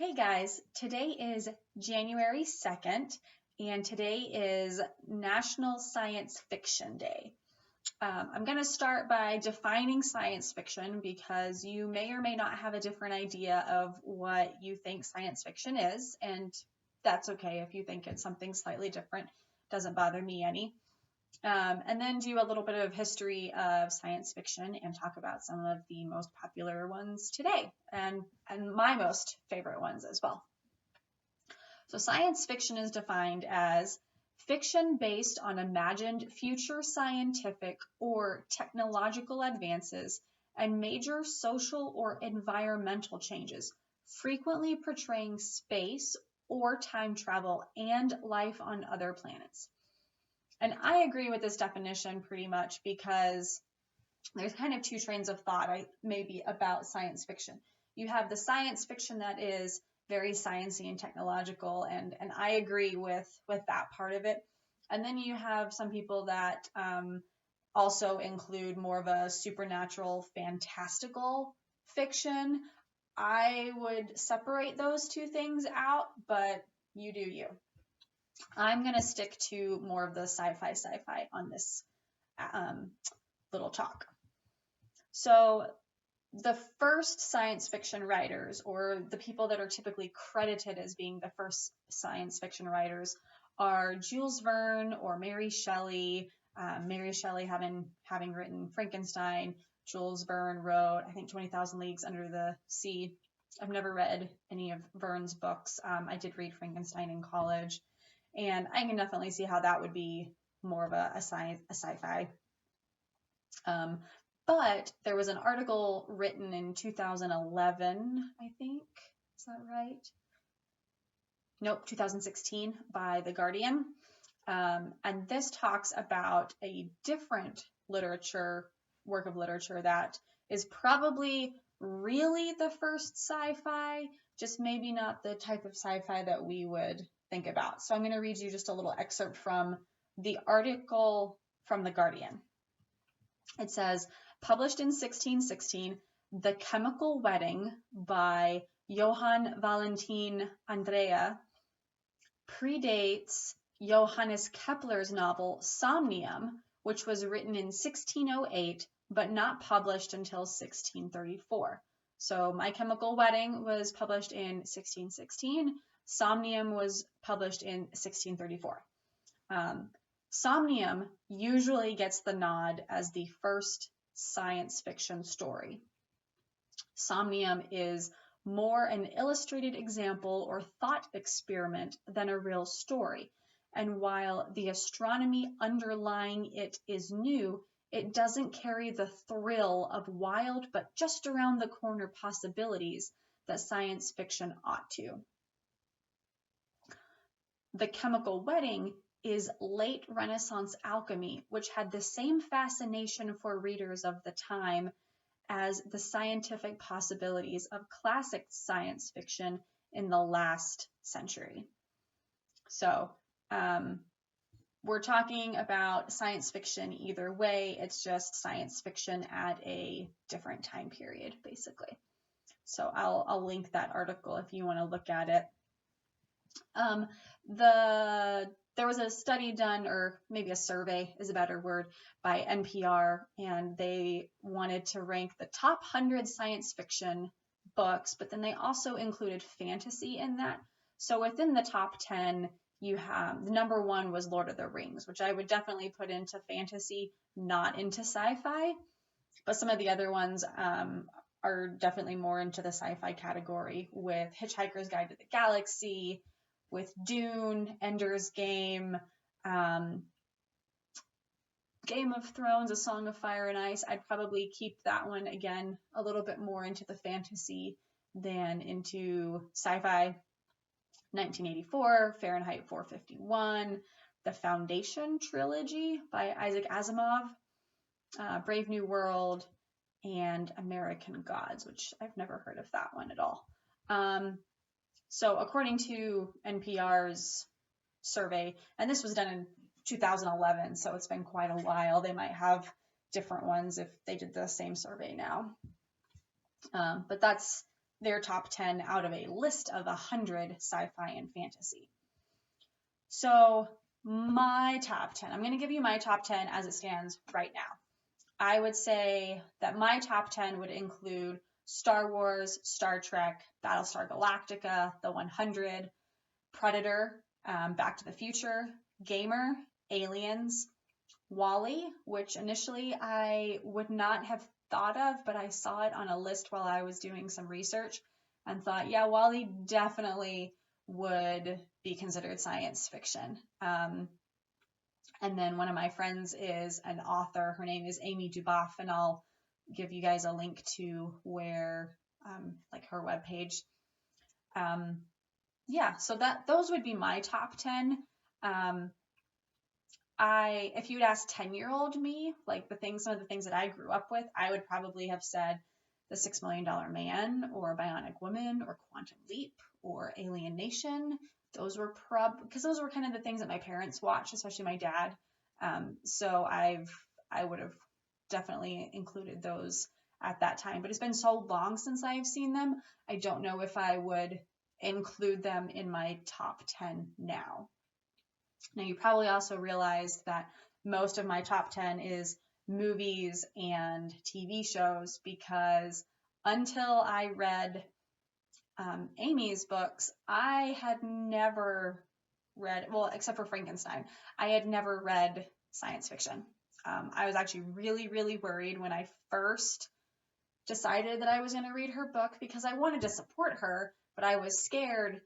Hey guys, today is January 2nd, and today is National Science Fiction Day. I'm going to start by defining science fiction because you may or may not have a different idea of what you think science fiction is, and that's okay if you think it's something slightly different. Doesn't bother me any. And then do a little bit of history of science fiction and talk about some of the most popular ones today and my most favorite ones as well. So science fiction is defined as fiction based on imagined future scientific or technological advances and major social or environmental changes, frequently portraying space or time travel and life on other planets. And I agree with this definition pretty much because there's kind of two trains of thought maybe about science fiction. You have the science fiction that is very sciencey and technological, and I agree with that part of it. And then you have some people that also include more of a supernatural, fantastical fiction. I would separate those two things out, but you do you. I'm going to stick to more of the sci-fi on this little talk. So the first science fiction writers, or the people that are typically credited as being the first science fiction writers, are Jules Verne or Mary Shelley. Mary Shelley having written Frankenstein. Jules Verne wrote, I think, 20,000 Leagues Under the Sea. I've never read any of Verne's books. I did read Frankenstein in college. And I can definitely see how that would be more of a sci-fi. But there was an article written in 2011, I think. Is that right? Nope, 2016 by The Guardian. And this talks about a different work of literature that is probably really the first sci-fi, just maybe not the type of sci-fi that we would think about. So I'm going to read you just a little excerpt from the article from The Guardian. It says, published in 1616, The Chemical Wedding by Johann Valentin Andrea predates Johannes Kepler's novel Somnium, which was written in 1608, but not published until 1634. So My Chemical Wedding was published in 1616. Somnium was published in 1634. Somnium usually gets the nod as the first science fiction story. Somnium is more an illustrated example or thought experiment than a real story. And while the astronomy underlying it is new, it doesn't carry the thrill of wild but just around the corner possibilities that science fiction ought to. The Chemical Wedding is late Renaissance alchemy, which had the same fascination for readers of the time as the scientific possibilities of classic science fiction in the last century. So we're talking about science fiction either way. It's just science fiction at a different time period, basically. So I'll link that article if you want to look at it. There was a study done, or maybe a survey is a better word, by NPR, and they wanted to rank the top 100 science fiction books, but then they also included fantasy in that. So within the top 10, you have, the number one was Lord of the Rings, which I would definitely put into fantasy, not into sci-fi, but some of the other ones are definitely more into the sci-fi category, with Hitchhiker's Guide to the Galaxy, with Dune, Ender's Game, Game of Thrones, A Song of Fire and Ice. I'd probably keep that one, again, a little bit more into the fantasy than into sci-fi. 1984, Fahrenheit 451, The Foundation Trilogy by Isaac Asimov, Brave New World, and American Gods, which I've never heard of that one at all. So according to NPR's survey, and this was done in 2011, so it's been quite a while. They might have different ones if they did the same survey now. But that's their top 10 out of a list of 100 sci-fi and fantasy. So my top 10, I'm going to give you my top 10 as it stands right now. I would say that my top 10 would include Star Wars, Star Trek, Battlestar Galactica, The 100, Predator, Back to the Future, Gamer, Aliens, WALL-E, which initially I would not have thought of, but I saw it on a list while I was doing some research and thought, yeah, WALL-E definitely would be considered science fiction. And then one of my friends is an author. Her name is Amy Duboff, and I'll give you guys a link to where, like her webpage. Yeah, so those would be my top 10. If you'd asked 10-year-old me, like some of the things that I grew up with, I would probably have said The $6 Million Man or Bionic Woman or Quantum Leap or Alien Nation. Those were because those were kind of the things that my parents watched, especially my dad. So I would have definitely included those at that time. But it's been so long since I've seen them, I don't know if I would include them in my top 10 now. Now, you probably also realized that most of my top 10 is movies and TV shows, because until I read Amy's books, I had never read, well, except for Frankenstein, I had never read science fiction. I was actually really, really worried when I first decided that I was going to read her book, because I wanted to support her, but I was scared,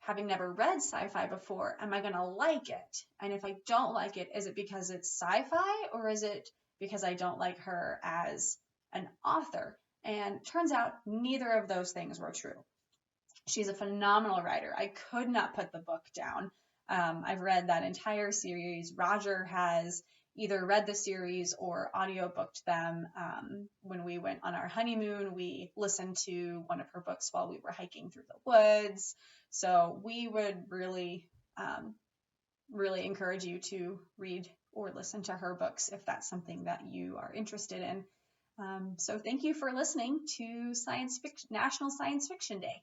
having never read sci-fi before, am I going to like it? And if I don't like it, is it because it's sci-fi, or is it because I don't like her as an author? And turns out neither of those things were true. She's a phenomenal writer. I could not put the book down. I've read that entire series. Roger has either read the series or audiobooked them. When we went on our honeymoon, we listened to one of her books while we were hiking through the woods. So we would really, really encourage you to read or listen to her books if that's something that you are interested in. So thank you for listening to National Science Fiction Day.